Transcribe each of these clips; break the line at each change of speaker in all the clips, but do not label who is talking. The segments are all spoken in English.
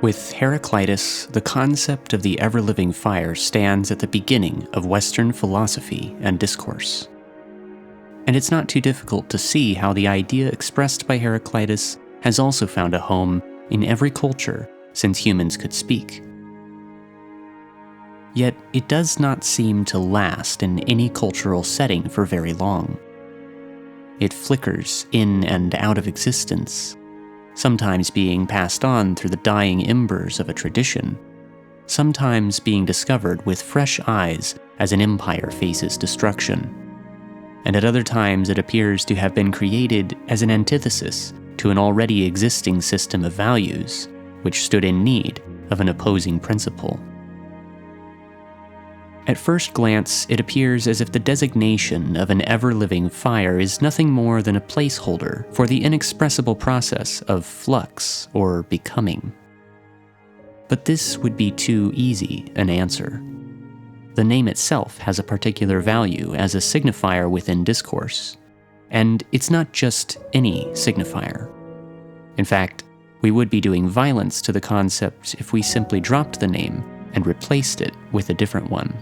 With Heraclitus, the concept of the ever-living fire stands at the beginning of Western philosophy and discourse. And it's not too difficult to see how the idea expressed by Heraclitus has also found a home in every culture since humans could speak. Yet it does not seem to last in any cultural setting for very long. It flickers in and out of existence, sometimes being passed on through the dying embers of a tradition, sometimes being discovered with fresh eyes as an empire faces destruction, and at other times it appears to have been created as an antithesis to an already existing system of values, which stood in need of an opposing principle. At first glance, it appears as if the designation of an ever-living fire is nothing more than a placeholder for the inexpressible process of flux or becoming. But this would be too easy an answer. The name itself has a particular value as a signifier within discourse, and it's not just any signifier. In fact, we would be doing violence to the concept if we simply dropped the name and replaced it with a different one.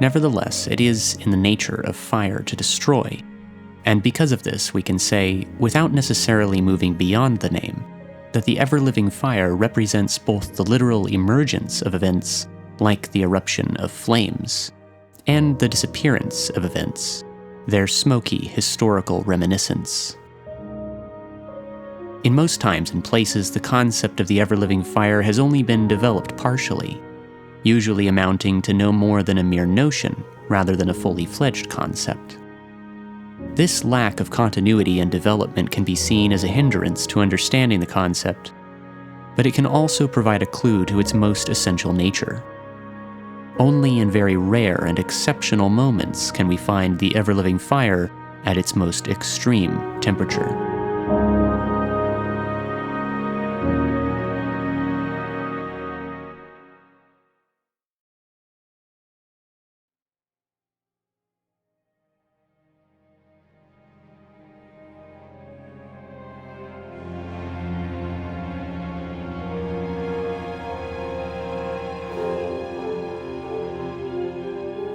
Nevertheless, it is in the nature of fire to destroy, and because of this we can say, without necessarily moving beyond the name, that the ever-living fire represents both the literal emergence of events, like the eruption of flames, and the disappearance of events, their smoky historical reminiscence. In most times and places, the concept of the ever-living fire has only been developed partially, usually amounting to no more than a mere notion rather than a fully fledged concept. This lack of continuity and development can be seen as a hindrance to understanding the concept, but it can also provide a clue to its most essential nature. Only in very rare and exceptional moments can we find the ever-living fire at its most extreme temperature.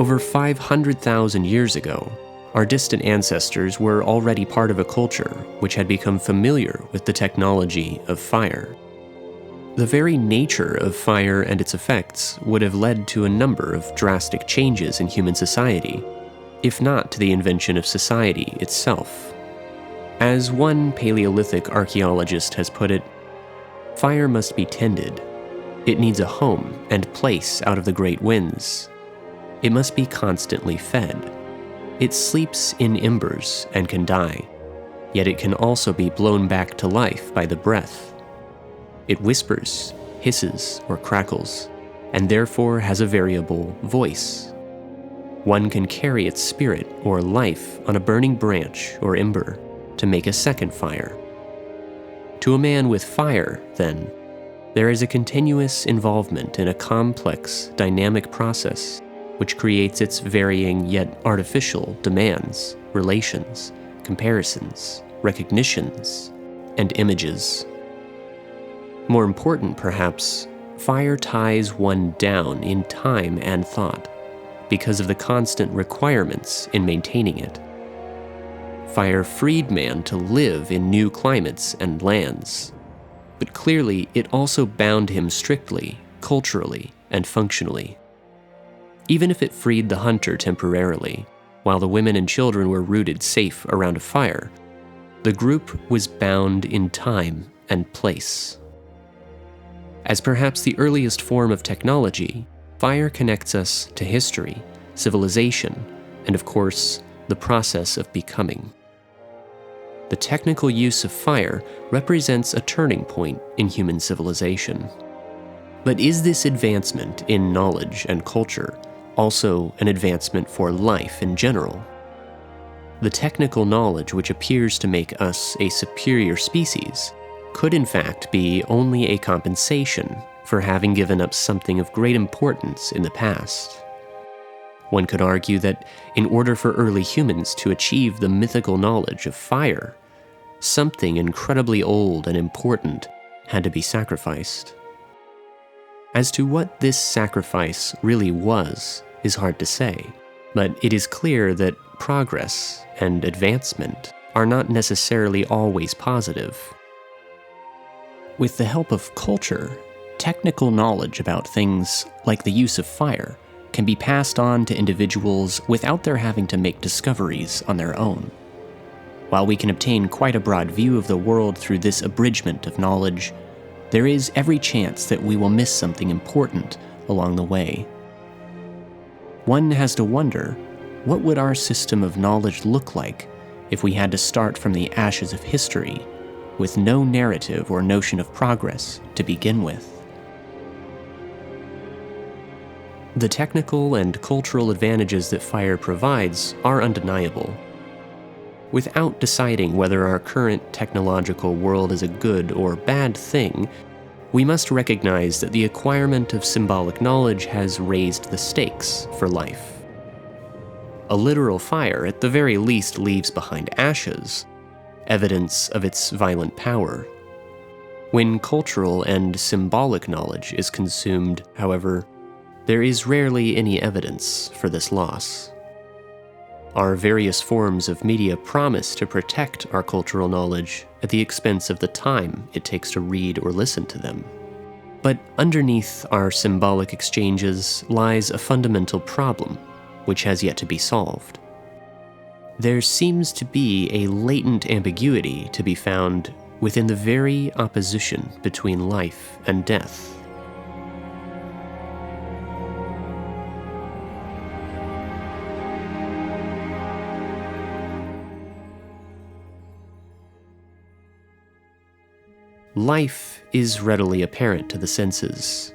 Over 500,000 years ago, our distant ancestors were already part of a culture which had become familiar with the technology of fire. The very nature of fire and its effects would have led to a number of drastic changes in human society, if not to the invention of society itself. As one Paleolithic archaeologist has put it, fire must be tended. It needs a home and place out of the great winds. It must be constantly fed. It sleeps in embers and can die, yet it can also be blown back to life by the breath. It whispers, hisses, or crackles, and therefore has a variable voice. One can carry its spirit or life on a burning branch or ember to make a second fire. To a man with fire, then, there is a continuous involvement in a complex, dynamic process which creates its varying yet artificial demands, relations, comparisons, recognitions, and images. More important, perhaps, fire ties one down in time and thought because of the constant requirements in maintaining it. Fire freed man to live in new climates and lands, but clearly it also bound him strictly, culturally, and functionally. Even if it freed the hunter temporarily, while the women and children were rooted safe around a fire, the group was bound in time and place. As perhaps the earliest form of technology, fire connects us to history, civilization, and of course, the process of becoming. The technical use of fire represents a turning point in human civilization. But is this advancement in knowledge and culture also an advancement for life in general? The technical knowledge which appears to make us a superior species could in fact be only a compensation for having given up something of great importance in the past. One could argue that in order for early humans to achieve the mythical knowledge of fire, something incredibly old and important had to be sacrificed. As to what this sacrifice really was is hard to say, but it is clear that progress and advancement are not necessarily always positive. With the help of culture, technical knowledge about things like the use of fire can be passed on to individuals without their having to make discoveries on their own. While we can obtain quite a broad view of the world through this abridgment of knowledge, there is every chance that we will miss something important along the way. One has to wonder, what would our system of knowledge look like if we had to start from the ashes of history, with no narrative or notion of progress to begin with? The technical and cultural advantages that fire provides are undeniable. Without deciding whether our current technological world is a good or bad thing, we must recognize that the acquirement of symbolic knowledge has raised the stakes for life. A literal fire at the very least leaves behind ashes, evidence of its violent power. When cultural and symbolic knowledge is consumed, however, there is rarely any evidence for this loss. Our various forms of media promise to protect our cultural knowledge at the expense of the time it takes to read or listen to them. But underneath our symbolic exchanges lies a fundamental problem, which has yet to be solved. There seems to be a latent ambiguity to be found within the very opposition between life and death. Life is readily apparent to the senses.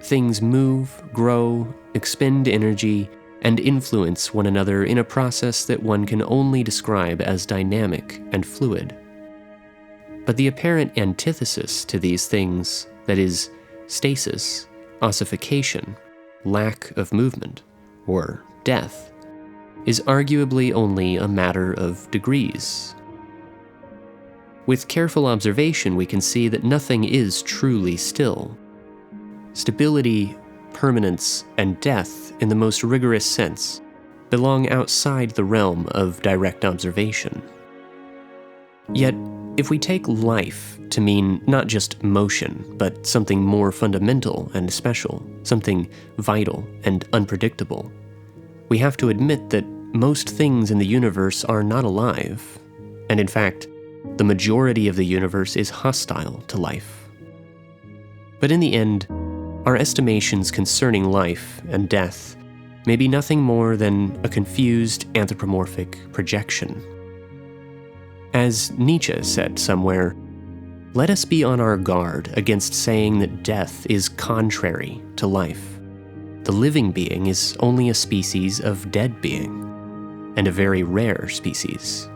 Things move, grow, expend energy, and influence one another in a process that one can only describe as dynamic and fluid. But the apparent antithesis to these things, that is, stasis, ossification, lack of movement, or death, is arguably only a matter of degrees. With careful observation, we can see that nothing is truly still. Stability, permanence, and death, in the most rigorous sense, belong outside the realm of direct observation. Yet, if we take life to mean not just motion, but something more fundamental and special, something vital and unpredictable, we have to admit that most things in the universe are not alive, and in fact, the majority of the universe is hostile to life. But in the end, our estimations concerning life and death may be nothing more than a confused anthropomorphic projection. As Nietzsche said somewhere, let us be on our guard against saying that death is contrary to life. The living being is only a species of dead being, and a very rare species.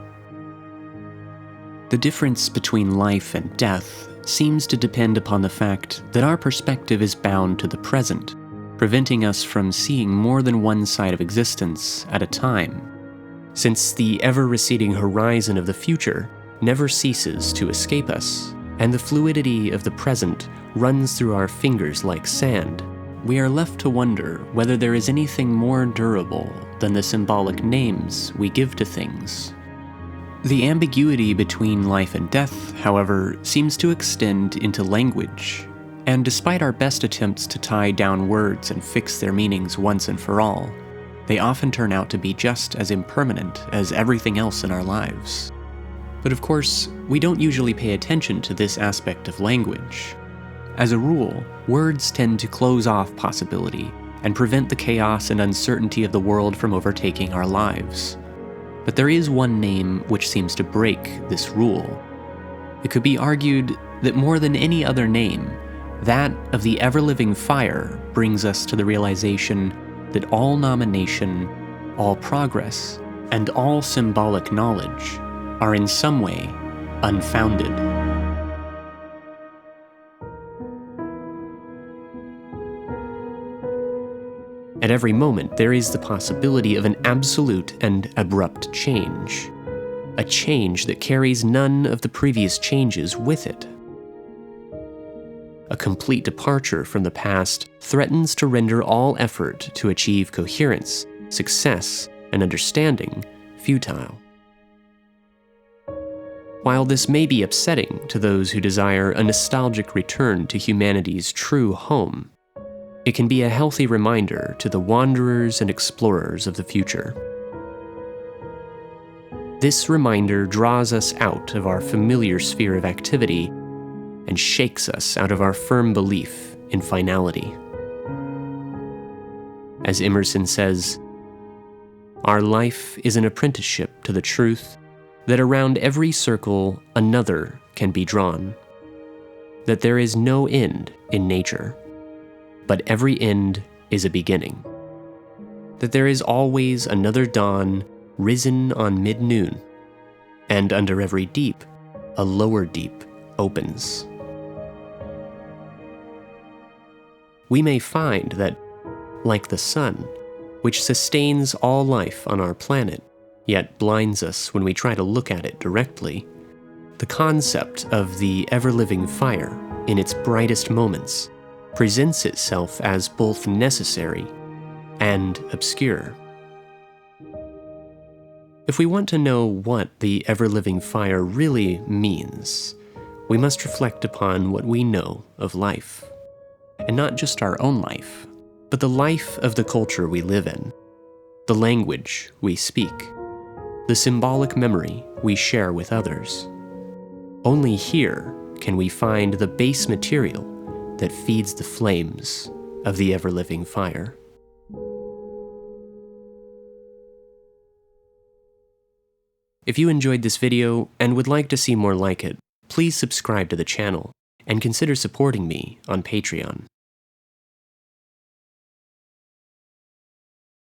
The difference between life and death seems to depend upon the fact that our perspective is bound to the present, preventing us from seeing more than one side of existence at a time, since the ever-receding horizon of the future never ceases to escape us, and the fluidity of the present runs through our fingers like sand. We are left to wonder whether there is anything more durable than the symbolic names we give to things. The ambiguity between life and death, however, seems to extend into language, and despite our best attempts to tie down words and fix their meanings once and for all, they often turn out to be just as impermanent as everything else in our lives. But of course, we don't usually pay attention to this aspect of language. As a rule, words tend to close off possibility and prevent the chaos and uncertainty of the world from overtaking our lives. But there is one name which seems to break this rule. It could be argued that more than any other name, that of the ever-living fire brings us to the realization that all nomination, all progress, and all symbolic knowledge are in some way unfounded. At every moment, there is the possibility of an absolute and abrupt change, a change that carries none of the previous changes with it. A complete departure from the past threatens to render all effort to achieve coherence, success, and understanding futile. While this may be upsetting to those who desire a nostalgic return to humanity's true home, it can be a healthy reminder to the wanderers and explorers of the future. This reminder draws us out of our familiar sphere of activity and shakes us out of our firm belief in finality. As Emerson says, "Our life is an apprenticeship to the truth that around every circle another can be drawn, that there is no end in nature, but every end is a beginning, that there is always another dawn risen on mid-noon, and under every deep, a lower deep opens." We may find that, like the sun, which sustains all life on our planet, yet blinds us when we try to look at it directly, the concept of the ever-living fire in its brightest moments presents itself as both necessary and obscure. If we want to know what the ever-living fire really means, we must reflect upon what we know of life. And not just our own life, but the life of the culture we live in, the language we speak, the symbolic memory we share with others. Only here can we find the base material that feeds the flames of the ever-living fire. If you enjoyed this video and would like to see more like it, please subscribe to the channel and consider supporting me on Patreon.